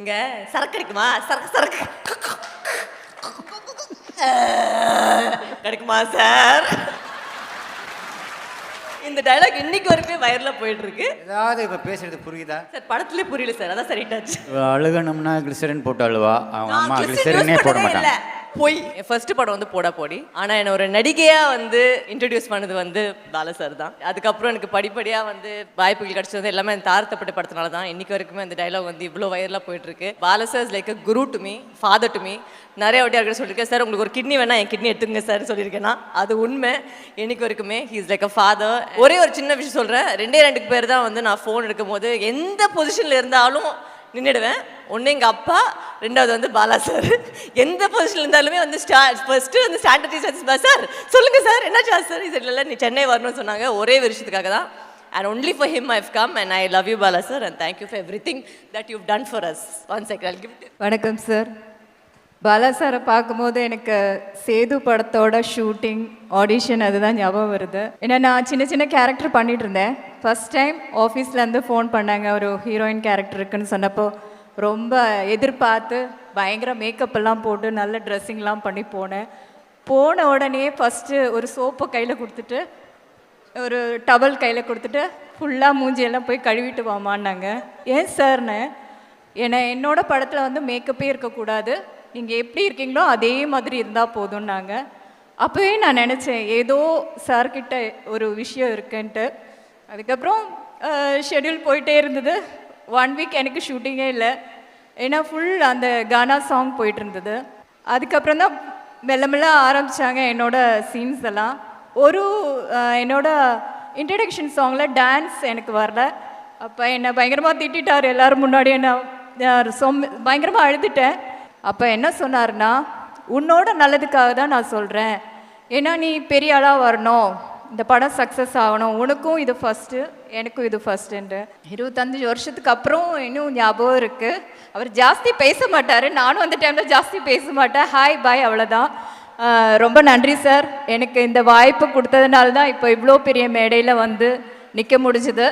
இங்க சரக்கு கிடைக்குமா? சரக்கு சரக்கு கிடைக்குமா சார்? இந்த டயலாக் இன்னைக்கு வரைக்கும் வைரலா போயிட்டு இருக்கு. ஏதாவது இப்போ பேசுறது புரியுதா? சார் படத்துலயே புரியல சார். அதான் சரி டச். அழுகணும்னா கிளிசரின் போட்டு அழுவா. அவங்க அம்மா கிளிசரினே போட மாட்டாங்க. போய் ஃபர்ஸ்ட் படம் வந்து போடா போடி. ஆனா என்ன ஒரு நடிகையா வந்து இன்ட்ரடியூஸ் பண்ணது வந்து பாலா சார் தான். அதுக்கப்புறம் எனக்கு படிப்படியா வந்து வாய்ப்புகள் கிடைச்சது எல்லாமே அந்த தாரத்தப்பட்ட படத்தினால தான் இன்னைக்கு வரைக்குமே அந்த டயலாக் வந்து இவ்வளோ வைரலாக போயிட்டு இருக்கு. Bala sir is like a Guru to me, father to me. நிறைய வாட்டி யார்கிட்ட சொல்லியிருக்கேன், சார் உங்களுக்கு ஒரு கிட்னி வேணா என் கிட்னி எடுத்துங்க சார் சொல்லியிருக்கேன்னா அது உண்மை. இன்னைக்கு வரைக்குமே he is like a father. ஒரே ஒரு சின்ன விஷயம் சொல்கிறேன், ரெண்டு பேர் தான் வந்து நான் ஃபோன் எடுக்கும் போது எந்த பொசிஷனில் இருந்தாலும் நின்றுடுவேன். ஒன்று எங்கள் அப்பா, ரெண்டாவது வந்து பாலா சார். எந்த பொசிஷனில் இருந்தாலுமே வந்து ஃபர்ஸ்ட்டு வந்து ஸ்டாண்டர்ட் சார் சொல்லுங்கள் சார் என்னாச்சா சார் இது இல்லை நீ சென்னை வரணும்னு சொன்னாங்க. ஒரே விஷயத்துக்காக தான். And only for him I've come and I love you Bala sir and thank you for everything that you've done for us. One second I'll give it. வணக்கம் சார். பாலா சாரை பார்க்கும்போது எனக்கு சேது படத்தோட ஷூட்டிங் ஆடிஷன் அதுதான் ஞாபகம் வருது. ஏன்னா நான் சின்ன சின்ன கேரக்டர் பண்ணிட்டு இருந்தேன். ஃபர்ஸ்ட் டைம் ஆஃபீஸ்லேருந்து ஃபோன் பண்ணாங்க ஒரு ஹீரோயின் கேரக்டர் இருக்குன்னு சொன்னப்போ ரொம்ப எதிர்பார்த்து பயங்கர மேக்கப் எல்லாம் போட்டு நல்ல ட்ரெஸ்ஸிங்லாம் பண்ணி போனேன். போன உடனே ஃபஸ்ட்டு ஒரு சோப்பை கையில் கொடுத்துட்டு ஒரு டவல் கையில் கொடுத்துட்டு ஃபுல்லாக மூஞ்சியெல்லாம் போய் கழுவிட்டு வாமான்னாங்க. ஏன் சார்னு, ஏன்னா என்னோட படத்தில் வந்து மேக்கப்பே இருக்கக்கூடாது, நீங்கள் எப்படி இருக்கீங்களோ அதே மாதிரி இருந்தால் போதும்னாங்க. அப்போவே நான் நினச்சேன் ஏதோ சார்கிட்ட ஒரு விஷயம் இருக்குன்ட்டு. அதுக்கப்புறம் ஷெட்யூல் போயிட்டே இருந்தது. 1 வீக் எனக்கு ஷூட்டிங்கே இல்லை, ஏன்னா ஃபுல் அந்த கானா சாங் போயிட்டு இருந்தது. அதுக்கப்புறம் தான் மெல்ல மெல்ல ஆரம்பித்தாங்க என்னோட சீன்ஸ் எல்லாம். ஒரு என்னோட இன்ட்ரடக்ஷன் சாங்கில் டான்ஸ் எனக்கு வரல. அப்போ என்னை பயங்கரமாக திட்டார் எல்லோரும் முன்னாடி. என்ன பயங்கரமாக அழுதுட்டேன். அப்போ என்ன சொன்னார்னா, உன்னோட நல்லதுக்காக தான் நான் சொல்கிறேன், ஏன்னா நீ பெரிய ஆளாக வரணும், இந்த படம் சக்ஸஸ் ஆகணும், உனக்கும் இது ஃபஸ்ட்டு எனக்கும் இது ஃபஸ்ட்டுன்ட்டு. 25 வருஷத்துக்கு அப்புறம் இன்னும் ஞாபகம் இருக்குது. அவர் ஜாஸ்தி பேச மாட்டார், நானும் அந்த டைமில் ஜாஸ்தி பேச மாட்டேன். ஹாய் பாய் அவ்வளோதான். ரொம்ப நன்றி சார், எனக்கு இந்த வாய்ப்பு கொடுத்ததுனால தான் இப்போ இவ்வளோ பெரிய மேடையில் வந்து நிற்க முடிஞ்சுது.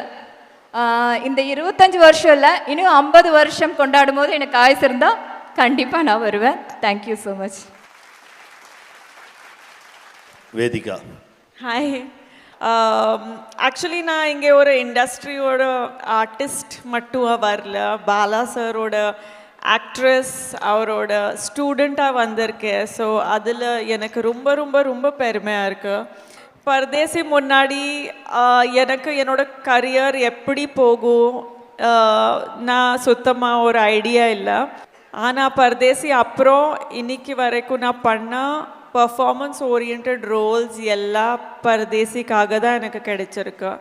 இந்த 25 வருஷம் இல்லை, இன்னும் 50 வருஷம் கொண்டாடும் போது எனக்கு ஆயுசு இருந்தால் கண்டிப்பாக நான் வருவேன். Thank you so much. Vedika. Hi. Actually நான் இங்கே ஒரு இண்டஸ்ட்ரியோட ஆர்டிஸ்ட் மட்டும் வரல, பாலா சாரோட ஆக்ட்ரஸ் அவரோட ஸ்டூடெண்ட்டாக வந்திருக்கேன். ஸோ அதில் எனக்கு ரொம்ப ரொம்ப ரொம்ப பெருமையாக இருக்குது. பரதேசி முன்னாடி எனக்கு என்னோட கரியர் எப்படி போகும் நான் சுத்தமாக ஒரு ஐடியா இல்லை. ஆனால் பரதேசி அப்புறம் இன்னைக்கு வரைக்கும் நான் பண்ண பர்ஃபார்மன்ஸ் ஓரியன்ட் ரோல்ஸ் எல்லாம் பரதேசிக்காக தான் எனக்கு கிடைச்சிருக்கு.